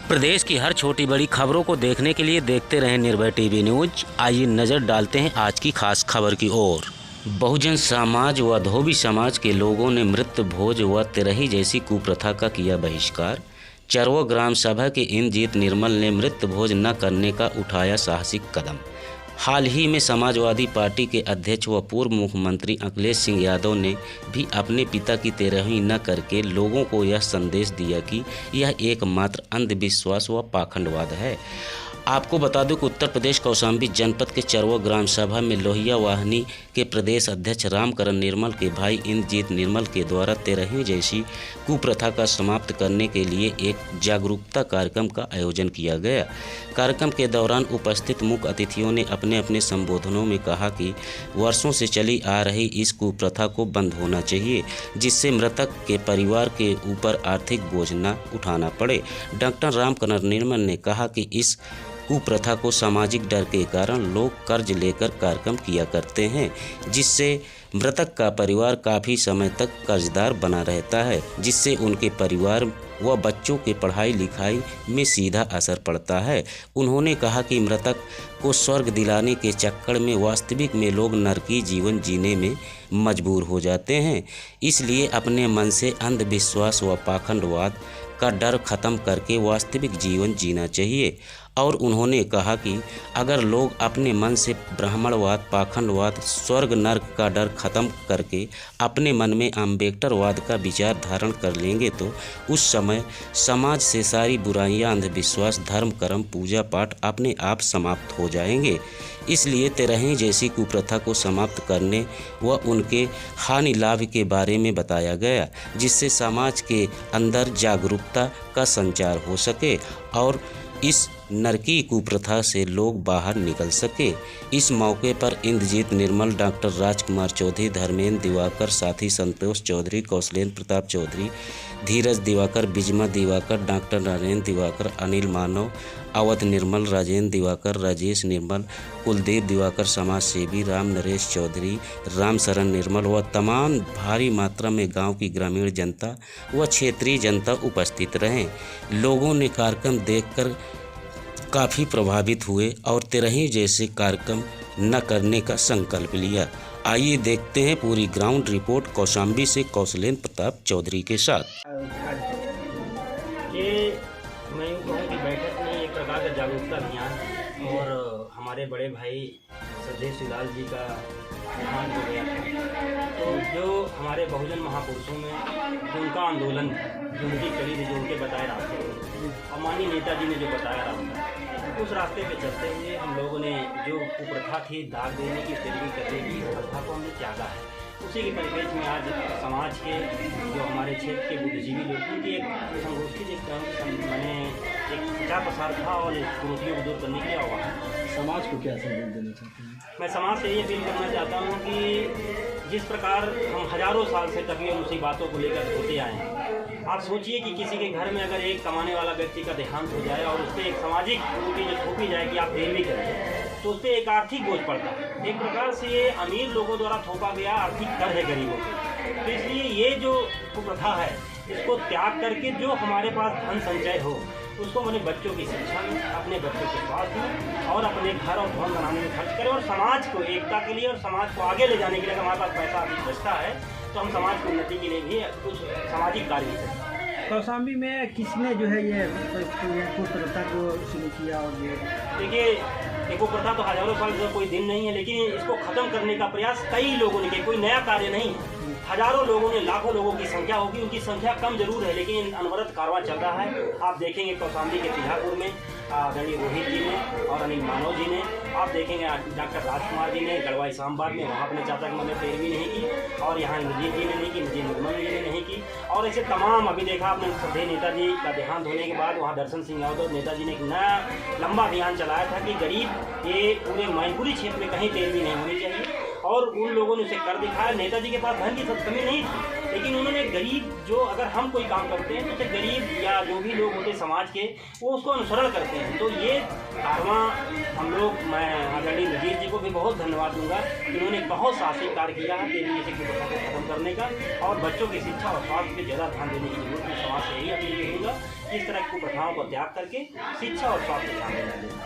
प्रदेश की हर छोटी बड़ी खबरों को देखने के लिए देखते रहें निर्भय टीवी न्यूज। आइए नज़र डालते हैं आज की खास खबर की ओर। बहुजन समाज व धोबी समाज के लोगों ने मृत भोज व तिरही जैसी कुप्रथा का किया बहिष्कार। चरवा ग्राम सभा के इंद्रजीत निर्मल ने मृत भोज न करने का उठाया साहसिक कदम। हाल ही में समाजवादी पार्टी के अध्यक्ष व पूर्व मुख्यमंत्री अखिलेश सिंह यादव ने भी अपने पिता की तेरहवीं न करके लोगों को यह संदेश दिया कि यह एकमात्र अंधविश्वास व पाखंडवाद है। आपको बता दूं कि उत्तर प्रदेश कौशाम्बी जनपद के चरवा ग्राम सभा में लोहिया वाहिनी के प्रदेश अध्यक्ष रामकरण निर्मल के भाई इंद्रजीत निर्मल के द्वारा तेरहवीं जैसी कुप्रथा का समाप्त करने के लिए एक जागरूकता कार्यक्रम का आयोजन किया गया। कार्यक्रम के दौरान उपस्थित मुख्य अतिथियों ने अपने अपने संबोधनों में कहा कि वर्षों से चली आ रही इस कुप्रथा को बंद होना चाहिए, जिससे मृतक के परिवार के ऊपर आर्थिक बोझ न उठाना पड़े। डॉक्टर रामकरण निर्मल ने कहा कि इस कुप्रथा को सामाजिक डर के कारण लोग कर्ज लेकर कार्यक्रम किया करते हैं, जिससे मृतक का परिवार काफ़ी समय तक कर्जदार बना रहता है, जिससे उनके परिवार व बच्चों के पढ़ाई लिखाई में सीधा असर पड़ता है। उन्होंने कहा कि मृतक को स्वर्ग दिलाने के चक्कर में वास्तविक में लोग नरकी जीवन जीने में मजबूर हो जाते हैं, इसलिए अपने मन से अंधविश्वास व पाखंडवाद का डर खत्म करके वास्तविक जीवन जीना चाहिए। और उन्होंने कहा कि अगर लोग अपने मन से ब्राह्मणवाद, पाखंडवाद, स्वर्ग नर्क का डर खत्म करके अपने मन में अम्बेडकरवाद का विचार धारण कर लेंगे तो उस समय समाज से सारी बुराइयां, अंधविश्वास, धर्म, कर्म, पूजा पाठ अपने आप समाप्त हो जाएंगे। इसलिए तेरहवीं जैसी कुप्रथा को समाप्त करने व उनके हानि लाभ के बारे में बताया गया, जिससे समाज के अंदर जागरूकता का संचार हो सके और इस नरकी कुप्रथा से लोग बाहर निकल सके। इस मौके पर इंद्रजीत निर्मल, डॉक्टर राजकुमार चौधरी, धर्मेंद्र दिवाकर, साथी संतोष चौधरी, कौशलेंद्र प्रताप चौधरी, धीरज दिवाकर, बिजमा दिवाकर, डॉक्टर नरेंद्र दिवाकर, अनिल मानव, अवध निर्मल, राजेंद्र दिवाकर, राजेश निर्मल, कुलदीप दिवाकर, समाज सेवी राम नरेश चौधरी, राम शरण निर्मल व तमाम भारी मात्रा में गांव की ग्रामीण जनता व क्षेत्रीय जनता उपस्थित रहे। लोगों ने कार्यक्रम देखकर काफ़ी प्रभावित हुए और तेरहवीं जैसे कार्यक्रम न करने का संकल्प लिया। आइए देखते हैं पूरी ग्राउंड रिपोर्ट कौशाम्बी से कौशलेंद्र प्रताप चौधरी के साथ। ये मैं यूँ कहूँ कि बैठक में एक प्रकार का जागरूकता अभियान और हमारे बड़े भाई श्रद्धेय शिवलाल जी का देहांत हो गया था। तो जो हमारे बहुजन महापुरुषों में जो उनका आंदोलन, जो उनकी कड़ी थी, जो उनके बताए रास्ते थे और माननीय नेताजी ने जो बताया रास्ता, उस रास्ते पे चलते हुए हम लोगों ने जो कुप्रथा थी दाग देने की, तेरहवीं करने की प्रथा को हमने त्यागा है। उसी के परिप्रेक्ष्य में आज समाज के जो हमारे क्षेत्र के बुद्धिजीवी लोग उनकी एक संगोष्ठी मैंने एक प्रचार प्रसार था और कुरीतियों को दूर करने के लिए आह्वान। समाज को क्या संदेश देना चाहते हैं? मैं समाज से ये अपील करना चाहता हूँ कि जिस प्रकार हम हज़ारों साल से तकलीफ उसी बातों को लेकर होते आए हैं, आप सोचिए कि किसी के घर में अगर एक कमाने वाला व्यक्ति का देहांत हो जाए और उस पर एक सामाजिक ड्यूटी जो थोपी जाए कि आप देर भी करें, तो उस पर एक आर्थिक बोझ पड़ता है। एक प्रकार से ये अमीर लोगों द्वारा थोपा गया आर्थिक कर है गरीबों को। तो इसलिए ये जो कुप्रथा है, इसको त्याग करके जो हमारे पास धन संचय हो उसको मैंने बच्चों की शिक्षा में, अपने बच्चों के स्वास्थ्य में और अपने घर और भवन बनाने में खर्च करें और समाज को एकता के लिए और समाज को आगे ले जाने के लिए अगर हमारे पास पैसा अभी बचता है तो हम समाज की उन्नति के लिए भी कुछ सामाजिक कार्य करें। कौशाम्बी में किसने जो है ये कुप्रथा को शुरू किया? और ये देखिए, ये कुप्रथा तो हज़ारों साल से कोई दिन नहीं है, लेकिन इसको ख़त्म करने का प्रयास कई लोगों ने किया। कोई नया कार्य नहीं है। हज़ारों लोगों ने, लाखों लोगों की संख्या होगी, उनकी संख्या कम जरूर है, लेकिन अनवरत कारवां चल रहा है। आप देखेंगे कौशाम्बी के तिहापुर में आदरणीय रोहित जी ने और अनिल मानव जी ने, आप देखेंगे डॉक्टर राजकुमार जी ने गढ़वा इस्लामाबाद में, वहाँ अपने चाचा की मैंने तेरहवीं नहीं की, और यहाँ इंद्रजीत जी ने नहीं की, इंद्रजीत निर्मल जी ने नहीं की, और ऐसे तमाम अभी देखा आपने श्रद्धेय नेताजी का देहांत होने के बाद वहाँ दर्शन सिंह यादव नेताजी ने एक नया लंबा अभियान चलाया था कि गरीब ये पूरे मैनपुरी क्षेत्र में कहीं तेरहवीं नहीं होनी चाहिए और उन लोगों ने उसे कर दिखाया। नेताजी के पास धन की सब कमी नहीं थी, लेकिन उन्होंने गरीब, जो अगर हम कोई काम करते हैं तो उसे गरीब या जो भी लोग होते समाज के, वो उसको अनुसरण करते हैं। तो ये कारवां हम लोग, मैं आदरणीय नजीर जी को भी बहुत धन्यवाद दूंगा, इन्होंने बहुत साहसिक कार्य किया है तेली की प्रथा को खत्म करने का, और बच्चों की शिक्षा और स्वास्थ्य पे ज़्यादा ध्यान देने की जरूरत है। समाज से यही अपील करूँगा कि इस तरह की कुप्रथाओं को त्याग करके शिक्षा और स्वास्थ्य पे ध्यान देना चाहिए।